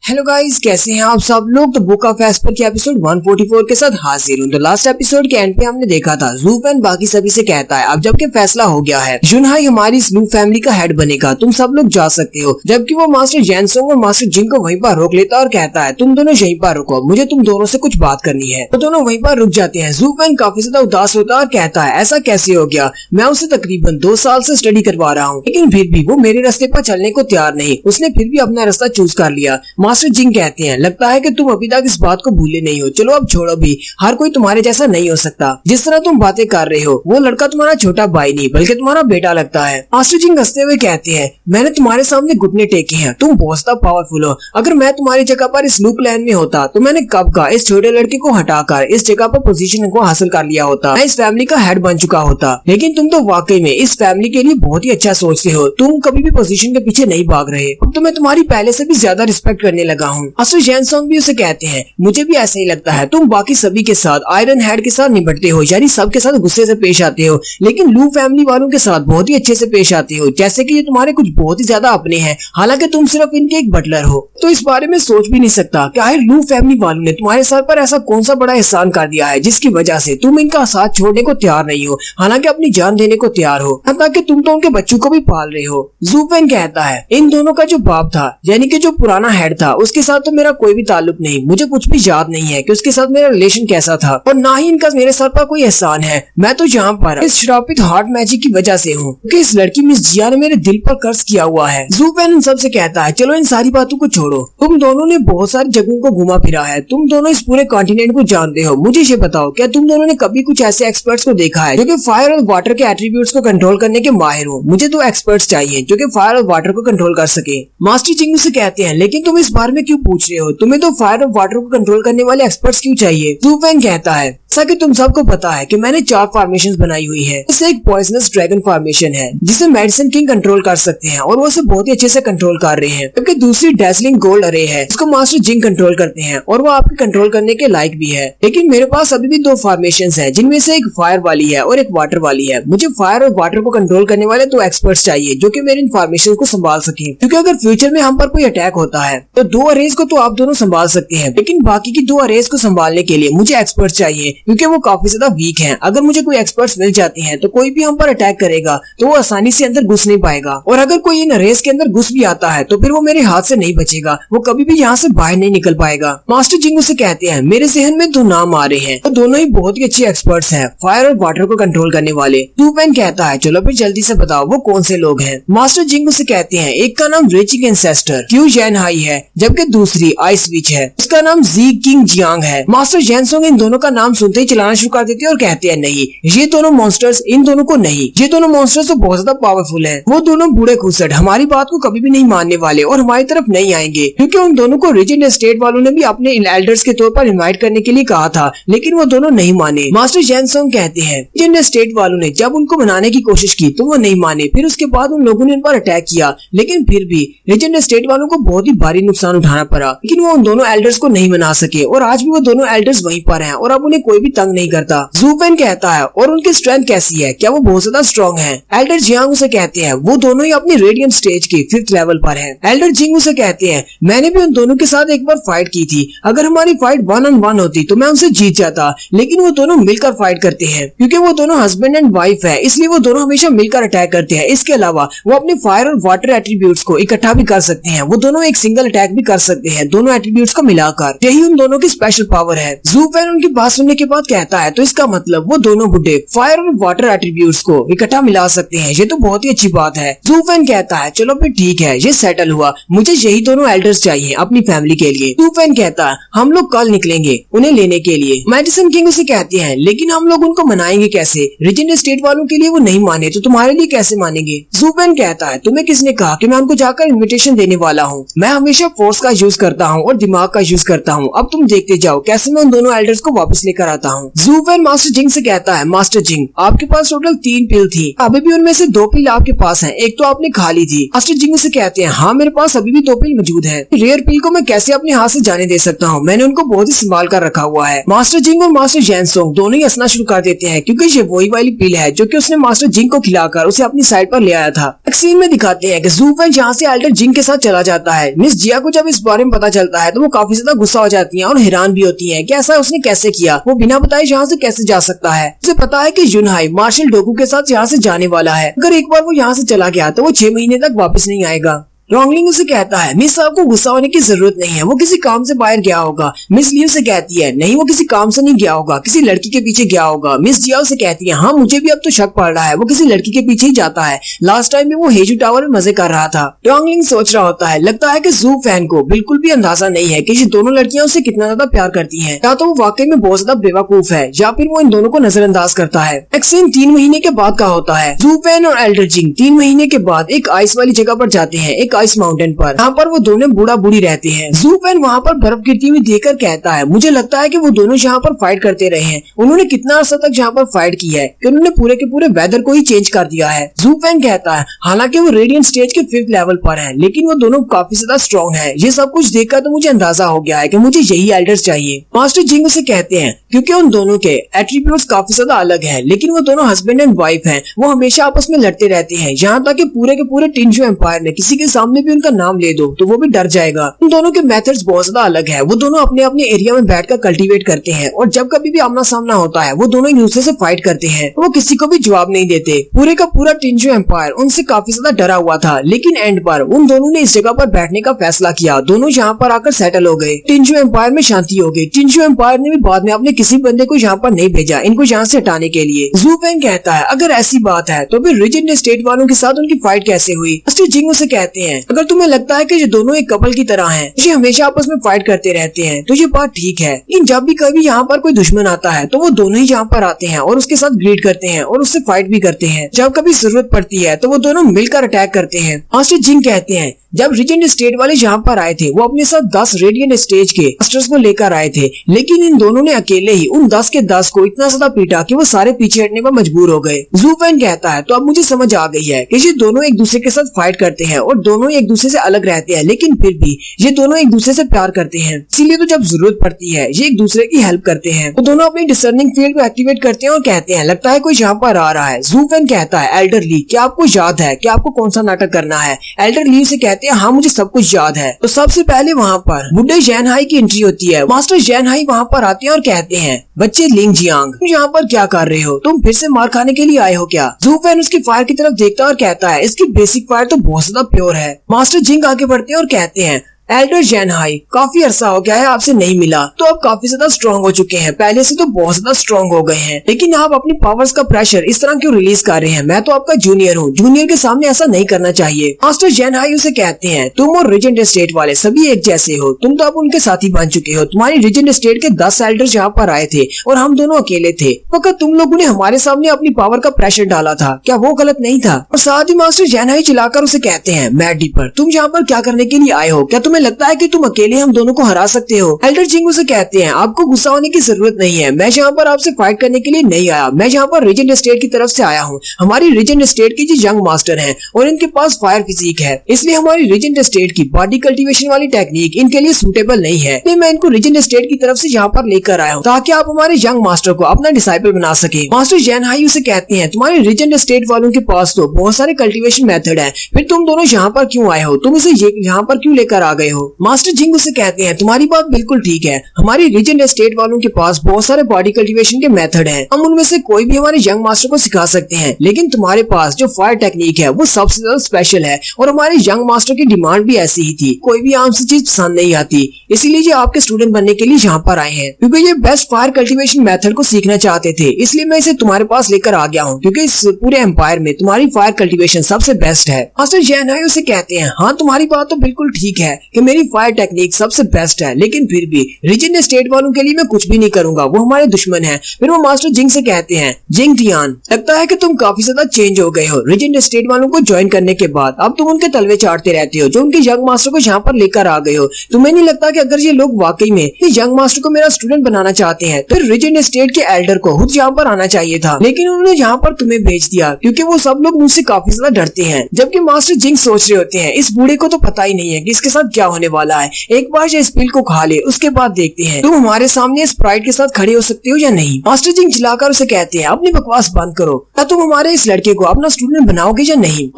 Hello guys, कैसे हैं आप सब लोग। तो बुक ऑफ एस्पर के एपिसोड 144 के साथ हाजिर हूं। तो लास्ट एपिसोड के एंड पे हमने देखा था ज़ूफेन बाकी सभी से कहता है अब जबकि फैसला हो गया है, जुनहाई हमारी इस लू फैमिली का हेड बनेगा, तुम सब लोग जा सकते हो। जबकि वो मास्टर जैनसोंग और मास्टर जिंग को वहीं पर रोक लेता और कहता है तुम दोनों यहीं पर रुको, मुझे तुम दोनों से कुछ बात करनी है। तो दोनों वहीं पर रुक जाते हैं। ज़ूफेन काफी ज्यादा उदास होता है और कहता है ऐसा कैसे हो गया, मैं उसे तकरीबन 2 साल से स्टडी करवा रहा हूँ, लेकिन फिर भी वो मेरे रास्ते पर चलने को तैयार नहीं, उसने फिर भी अपना रास्ता चूज कर लिया। मास्टर जिंग कहते हैं लगता है कि तुम अभी तक इस बात को भूले नहीं हो, चलो अब छोड़ो भी, हर कोई तुम्हारे जैसा नहीं हो सकता। जिस तरह तुम बातें कर रहे हो वो लड़का तुम्हारा छोटा भाई नहीं बल्कि तुम्हारा बेटा लगता है। मास्टर जिंग हंसते हुए कहते हैं मैंने तुम्हारे सामने घुटने टेके हैं, तुम बहुत ज्यादा पावरफुल हो, अगर मैं तुम्हारी जगह पर इस लू क्लैन में होता तो मैंने कब का इस छोटे लड़के को हटाकर इस जगह पर पोजीशन को हासिल कर लिया होता, मैं इस फैमिली का हेड बन चुका होता। लेकिन तुम तो वाकई में इस फैमिली के लिए बहुत ही अच्छा सोचते हो, तुम कभी भी पोजीशन के पीछे नहीं भाग रहे, अब तो मैं तुम्हारी पहले से भी ज्यादा रिस्पेक्ट करने लगा हूँ। मास्टर जैनसोंग भी उसे कहते हैं मुझे भी ऐसा ही लगता है, तुम बाकी सभी के साथ आयरन हेड के साथ निपटते हो, यानी सबके साथ गुस्से से पेश आते हो, लेकिन लू फैमिली वालों के साथ बहुत ही अच्छे से पेश आते हो, जैसे कि ये तुम्हारे कुछ बहुत ही ज्यादा अपने हैं, हालांकि तुम सिर्फ इनके एक बटलर हो। तो इस बारे में सोच भी नहीं सकता कि आखिर लू फैमिली वालों ने तुम्हारे सर पर ऐसा कौन सा बड़ा एहसान कर दिया है जिसकी वजह से तुम इनका साथ छोड़ने को तैयार नहीं हो, हालांकि अपनी जान देने को तैयार हो, ताकि तुम तो उनके बच्चों को भी पाल रहे हो। ज़ूफेन कहता है इन दोनों का जो बाप था यानी कि जो पुराना हेड था उसके साथ तो मेरा कोई भी ताल्लुक नहीं, मुझे कुछ भी याद नहीं है कि उसके साथ मेरा रिलेशन कैसा था, और ना ही इनका मेरे सर पर कोई एहसान है। मैं तो यहाँ पर इस श्रापित हार्ट मैजिक की वजह से हूँ कि इस लड़की मिस जिया ने मेरे दिल पर कर्ज किया हुआ है। ज़ूफेन सबसे कहता है चलो इन सारी बातों को छोड़ो, तुम दोनों ने बहुत सारी जगहों को घुमा फिरा है, तुम दोनों इस पूरे कॉन्टिनेंट को जानते हो, मुझे ये बताओ क्या तुम दोनों ने कभी कुछ ऐसे एक्सपर्ट्स को देखा है जो कि फायर और वाटर के एट्रीब्यूट्स को कंट्रोल करने के माहिर हो। मुझे 2 एक्सपर्ट्स चाहिए जो कि फायर और वाटर को कंट्रोल कर सके। मास्टर जिंग से कहते हैं लेकिन तुम इस बारे में क्यों पूछ रहे हो, तुम्हें तो फायर और वाटर को कंट्रोल करने वाले एक्सपर्ट्स क्यों चाहिए। ज़ूफेन कहता है जैसा कि तुम सबको पता है कि मैंने 4 फॉर्मेशंस बनाई हुई है, इससे एक पॉइजनस ड्रैगन फॉर्मेशन है जिसे मेडिसिन किंग कंट्रोल कर सकते हैं और वो उसे बहुत ही अच्छे से कंट्रोल कर रहे हैं, जबकि दूसरी डेजलिंग गोल्ड अरे है जिसको मास्टर जिंग कंट्रोल करते हैं और वो आपके कंट्रोल करने के लायक भी है। लेकिन मेरे पास अभी भी 2 फॉर्मेशंस हैं जिनमें से एक फायर वाली है और एक वाटर वाली है। मुझे फायर और वाटर को कंट्रोल करने वाले 2 एक्सपर्ट्स चाहिए जो कि मेरे इन फॉर्मेशन को संभाल सके, क्योंकि अगर फ्यूचर में हम पर कोई अटैक होता है तो 2 अरेज को तो आप दोनों संभाल सकते हैं, लेकिन बाकी की 2 अरेज को संभालने के लिए मुझे एक्सपर्ट्स चाहिए क्योंकि वो काफी ज्यादा वीक हैं। अगर मुझे कोई एक्सपर्ट्स मिल जाते हैं तो कोई भी हम पर अटैक करेगा तो वो आसानी से अंदर घुस नहीं पाएगा, और अगर कोई इन रेस के अंदर घुस भी आता है तो फिर वो मेरे हाथ से नहीं बचेगा, वो कभी भी यहाँ से बाहर नहीं निकल पाएगा। मास्टर जिंग से कहते हैं मेरे जहन में 2 नाम आ रहे हैं, तो दोनों ही बहुत ही अच्छे एक्सपर्ट्स हैं, फायर और वाटर को कंट्रोल करने वाले। ज़ूफेन कहता है चलो फिर जल्दी से बताओ वो कौन से लोग हैं। मास्टर जिंग से कहते हैं एक का नाम रेचिंग एंसेस्टर क्यू जैनहाई है, जबकि दूसरी आइस विच है, उसका नाम जी किंग जियांग है। मास्टर जैनसोंग इन दोनों का नाम सुनते ही चलाना शुरू कर देते हैं और कहते हैं नहीं, ये दोनों मॉन्स्टर्स इन दोनों को नहीं, ये दोनों मॉन्स्टर्स तो बहुत ज्यादा पावरफुल हैं, वो दोनों बूढ़े खुसट हमारी बात को कभी भी नहीं मानने वाले और हमारी तरफ नहीं आएंगे, क्योंकि उन दोनों को रीजन स्टेट वालों ने भी अपने एल्डर्स के तौर पर इनवाइट करने के लिए कहा था, लेकिन वो दोनों नहीं माने। मास्टर जैनसोंग कहते हैं रीजन स्टेट वालों ने जब उनको मनाने की कोशिश की तो वो नहीं माने, फिर उसके बाद उन लोगों ने उन पर अटैक किया, लेकिन फिर भी रीजन स्टेट वालों को बहुत ही भारी नुकसान उठाना पड़ा, लेकिन वो उन दोनों एल्डर्स को नहीं मना सके और आज भी वो दोनों एल्डर्स वहीं पर हैं और अब उन्हें कोई भी तंग नहीं करता। ज़ूफेन कहता है और उनकी स्ट्रेंथ कैसी है, क्या वो बहुत ज्यादा स्ट्रॉन्ग है। एल्डर जियांग से कहते हैं वो दोनों ही अपनी रेडियंट स्टेज के 5th लेवल पर हैं। एल्डर जिंग से कहते हैं मैंने भी उन दोनों के साथ एक बार फाइट की थी, अगर हमारी फाइट 1-on-1 होती तो मैं उनसे जीत जाता, लेकिन वो दोनों मिलकर फाइट करते हैं क्योंकि वो दोनों हस्बैंड एंड वाइफ है, इसलिए वो दोनों हमेशा मिलकर अटैक करते हैं। इसके अलावा वो अपने फायर और वाटर एट्रीब्यूट्स को इकट्ठा भी कर सकते हैं, वो दोनों एक सिंगल अटैक भी कर सकते हैं दोनों एट्रीब्यूट्स को मिलाकर, यही उन दोनों की स्पेशल पावर है। ज़ूफेन उनकी बात सुनने के बाद कहता है तो इसका मतलब वो दोनों बुड्ढे फायर और वाटर एट्रीब्यूट्स को इकट्ठा मिला सकते हैं, ये तो बहुत ही अच्छी बात है। ज़ूफेन कहता है चलो फिर ठीक है, ये सेटल हुआ, मुझे यही दोनों एल्डर्स चाहिए अपनी फैमिली के लिए। ज़ूफेन कहता है हम लोग कल निकलेंगे उन्हें लेने के लिए। मेडिसिन किंग उसे कहते हैं लेकिन हम लोग उनको मनाएंगे कैसे, रीजन स्टेट वालों के लिए वो नहीं माने तो तुम्हारे लिए कैसे मानेंगे। ज़ूफेन कहता है तुम्हें किसने कहा कि मैं उनको जाकर इन्विटेशन देने वाला हूँ, मैं हमेशा फोर्स का यूज करता हूँ और दिमाग का यूज करता हूँ, अब तुम देखते जाओ कैसे मैं उन दोनों एल्डर्स को वापस लेकर आता हूँ। ज़ूफेन मास्टर जिंग से कहता है मास्टर जिंग आपके पास टोटल 3 पिल थी, अभी भी उनमें से 2 पिल आपके पास हैं, एक तो आपने खा ली थी। मास्टर जिंग से कहते हैं हाँ मेरे पास अभी भी 2 पिल मौजूद है, रेयर पिल को मैं कैसे अपने हाथ से जाने दे सकता हूँ, मैंने उनको बहुत ही संभाल कर रखा हुआ है। मास्टर जिंग और मास्टर जैनसोंग दोनों ही हंसना शुरू कर देते हैं क्योंकि ये वही वाली पिल है जो कि उसने मास्टर जिंग को खिलाकर उसे अपनी साइड पर ले आया था। एक सीन में दिखाते हैं कि ज़ूफेन यहाँ से एल्डर जिंग के साथ चला जाता है, मिस जिया को जब इस बारे में पता चलता है तो वो काफी ज्यादा गुस्सा हो जाती है और हैरान भी होती है कि ऐसा उसने कैसे किया, वो बिना बताए यहाँ से कैसे जा सकता है। उसे पता है कि जुनहाई मार्शल डोकू के साथ यहाँ से जाने वाला है। अगर एक बार वो यहाँ से चला गया तो वो 6 महीने तक वापस नहीं आएगा। रॉन्गलिंग उसे कहता है मिस साहब को गुस्सा होने की जरूरत नहीं है, वो किसी काम से बाहर गया होगा। मिस ली उसे कहती है नहीं, वो किसी काम से नहीं गया होगा, किसी लड़की के पीछे गया होगा। मिस जिया उसे कहती है हाँ मुझे भी अब तो शक पड़ रहा है, वो किसी लड़की के पीछे ही जाता है। लास्ट टाइम में वो हेजू टावर में मजे कर रहा था। रॉन्गलिंग सोच रहा होता है लगता है कि जू फैन को बिल्कुल भी अंदाजा नहीं है कि ये दोनों लड़कियां उसे कितना ज्यादा प्यार करती है। या तो वो वाकई में बहुत ज्यादा बेवकूफ है या फिर वो इन दोनों को नजरअंदाज करता है। एक्सीन 3 महीने के बाद का होता है। जू फैन और एल्डर जिंग 3 महीने के बाद एक आइस वाली जगह पर जाते हैं, एक आइस माउंटेन पर। यहाँ पर वो दोनों बूढ़ा बूढ़ी रहते हैं। जू फैन वहाँ पर बर्फ गिरती हुई देखकर कहता है मुझे लगता है कि वो दोनों यहाँ पर फाइट करते रहे हैं। उन्होंने कितना अर्सा तक यहाँ पर फाइट की है कि उन्होंने पूरे के पूरे वेदर को ही चेंज कर दिया है। जू फैन कहता है हालांकि वो रेडियंट स्टेज के 5th लेवल पर है, लेकिन वो दोनों काफी ज्यादा स्ट्रॉन्ग है। ये सब कुछ देखकर तो मुझे अंदाजा हो गया है कि मुझे यही एल्डर्स चाहिए। मास्टर जिंग उसे कहते हैं क्योंकि उन दोनों के एट्रीब्यूट्स काफी ज्यादा अलग है, लेकिन वो दोनों हस्बैंड एंड वाइफ हैं। वो हमेशा आपस में लड़ते रहते हैं, यहाँ तक कि पूरे के पूरे टिंजू एम्पायर में किसी के सामने भी उनका नाम ले दो तो वो भी डर जाएगा। उन दोनों के मेथड्स बहुत ज्यादा अलग है। वो दोनों अपने अपने एरिया में बैठकर कल्टीवेट करते हैं और जब कभी भी आमना सामना होता है वो दोनों एक दूसरे से फाइट करते हैं। वो किसी को भी जवाब नहीं देते। पूरे का पूरा टिंजू एम्पायर उनसे काफी ज्यादा डरा हुआ था, लेकिन एंड पर उन दोनों ने इस जगह पर बैठने का फैसला किया। दोनों यहाँ पर आकर सेटल हो गए। टिंजू एम्पायर में शांति हो गई। टिंजू एम्पायर ने भी बाद में अपने किसी बंदे को यहाँ पर नहीं भेजा इनको यहाँ से हटाने के लिए। जू फैन कहता है अगर ऐसी बात है तो फिर रिजेंट स्टेट वालों के साथ उनकी फाइट कैसे हुई। मास्टर जिंग उसे कहते हैं अगर तुम्हें लगता है कि ये दोनों एक कपल की तरह हैं, ये हमेशा आपस में फाइट करते रहते हैं तो ये बात ठीक है, लेकिन जब भी कभी यहाँ पर कोई दुश्मन आता है तो वो दोनों ही यहाँ पर आते हैं और उसके साथ ग्रीड करते हैं और उससे फाइट भी करते हैं। जब कभी जरूरत पड़ती है तो वो दोनों मिलकर अटैक करते हैं। मास्टर जिंग कहते हैं जब रिजेंट स्टेट वाले यहाँ पर आए थे वो अपने साथ 10 रेडियंट स्टेज के मास्टर्स को लेकर आए थे, लेकिन इन दोनों ने अकेले ही उन 10 के 10 को इतना ज्यादा पीटा कि वो सारे पीछे हटने पर मजबूर हो गए। जू फैन कहता है तो अब मुझे समझ आ गई है कि ये दोनों एक दूसरे के साथ फाइट करते हैं और दोनों एक दूसरे से अलग रहते हैं, लेकिन फिर भी ये दोनों एक दूसरे से प्यार करते हैं। इसीलिए तो जब जरूरत पड़ती है ये एक दूसरे की हेल्प करते हैं। वो दोनों अपनी डिसर्निंग फील्ड को एक्टिवेट करते हैं और कहते हैं लगता है कोई यहाँ पर आ रहा है। जू फैन कहता है एल्डर ली क्या आपको याद है कि आपको कौन सा नाटक करना है। एल्डर ली से कहते हैं हाँ मुझे सब कुछ याद है। तो सबसे पहले वहाँ पर बुड्ढे जैनहाई की एंट्री होती है। मास्टर जैनहाई वहाँ पर आते हैं और कहते हैं बच्चे लिंग जियांग तुम यहाँ पर क्या कर रहे हो, तुम फिर से मार खाने के लिए आए हो क्या। जू फैन उसकी फायर की तरफ देखता है और कहता है इसकी बेसिक फायर तो बहुत ज्यादा प्योर है। मास्टर जिंग आगे बढ़ते हैं और कहते हैं एल्डर जैनहाई काफी अरसा हो गया है आपसे नहीं मिला, तो आप काफी ज्यादा स्ट्रॉन्ग हो चुके हैं, पहले से तो बहुत ज्यादा स्ट्रॉन्ग हो गए हैं, लेकिन आप अपनी पावर्स का प्रेशर इस तरह क्यों रिलीज कर रहे हैं। मैं तो आपका जूनियर हूँ, जूनियर के सामने ऐसा नहीं करना चाहिए। मास्टर जैनहाई उसे कहते हैं तुम और रिजेंट स्टेट वाले सभी एक जैसे हो, तुम तो अब उनके साथी बन चुके हो। तुम्हारी रिजेंट स्टेट के 10 एल्डर्स यहाँ पर आए थे और हम दोनों अकेले थे, मगर तुम लोगों ने हमारे सामने अपनी पावर का प्रेशर डाला था, क्या वो गलत नहीं था। और साथ ही मास्टर जैनहाई चिल्लाकर उसे कहते हैं मैड डीपर तुम यहाँ पर क्या करने के लिए आए हो, क्या तुम्हें लगता है कि तुम अकेले हम दोनों को हरा सकते हो। एल्डर जिंग उसे कहते हैं आपको गुस्सा होने की जरूरत नहीं है, मैं यहाँ पर आपसे फाइट करने के लिए नहीं आया, मैं यहाँ पर रिजेंट स्टेट की तरफ से आया हूँ। हमारी रिजेंट स्टेट की जो यंग मास्टर हैं और इनके पास फायर फिजिक है, इसलिए हमारी रिजेंट स्टेट की बॉडी कल्टीवेशन वाली टेक्निक इनके लिए सूटेबल नहीं है। मैं इनको रिजेंट स्टेट की तरफ से यहाँ पर लेकर आया हूँ ताकि आप हमारे यंग मास्टर को अपना डिसाइपल बना सके। मास्टर जैनहाई उसे कहते हैं तुम्हारे रिजेंट स्टेट वालों के पास तो बहुत सारे कल्टीवेशन मेथड है, फिर तुम दोनों यहाँ पर क्यों आए हो, तुम इसे यहाँ पर क्यों लेकर आ गए हो। मास्टर जिंग उसे कहते हैं तुम्हारी बात बिल्कुल ठीक है, हमारी रिजेंट स्टेट वालों के पास बहुत सारे बॉडी कल्टीवेशन के मेथड हैं, हम उनमें से कोई भी हमारे यंग मास्टर को सिखा सकते हैं, लेकिन तुम्हारे पास जो फायर टेक्निक है वो सबसे ज्यादा स्पेशल है और हमारे यंग मास्टर की डिमांड भी ऐसी ही थी, कोई भी आम सी चीज पसंद नहीं आती, इसीलिए ये आपके स्टूडेंट बनने के लिए यहाँ पर आए हैं, क्योंकि ये बेस्ट फायर कल्टीवेशन मेथड को सीखना चाहते थे, इसलिए मैं इसे तुम्हारे पास लेकर आ गया हूँ, क्योंकि इस पूरे एम्पायर में तुम्हारी फायर कल्टीवेशन सबसे बेस्ट है। मास्टर जैनहाई उसे कहते हैं हाँ तुम्हारी बात तो बिल्कुल ठीक है कि मेरी फायर टेक्निक सबसे बेस्ट है, लेकिन फिर भी रिजेंट स्टेट वालों के लिए मैं कुछ भी नहीं करूंगा, वो हमारे दुश्मन हैं। फिर वो मास्टर जिंग से कहते हैं जिंग टियान लगता है कि तुम काफी ज्यादा चेंज हो गए हो रिजेंट स्टेट वालों को ज्वाइन करने के बाद, अब तुम उनके तलवे चाटते रहते हो जो उनके यंग मास्टर को यहाँ पर लेकर आ गए हो। तुम्हें नहीं लगता कि अगर ये लोग वाकई में यंग मास्टर को मेरा स्टूडेंट बनाना चाहते हैं तो रिजेंट स्टेट के एल्डर को खुद यहाँ पर आना चाहिए था, लेकिन उन्होंने यहाँ पर तुम्हें भेज दिया क्योंकि वो सब लोग मुझसे काफी ज्यादा डरते हैं। जबकि मास्टर जिंग सोच रहे होते हैं इस बूढ़े को तो पता ही नहीं है कि इसके साथ क्या होने वाला है, एक बार ये इस पिल को खा ले उसके बाद देखते हैं तुम हमारे सामने स्प्राइट के साथ खड़े हो सकते हो या नहीं। मास्टर जिंग चिल्लाकर उसे कहते हैं अपनी बकवास बंद करो, क्या तुम हमारे इस लड़के को अपना स्टूडेंट बनाओगे या नहीं।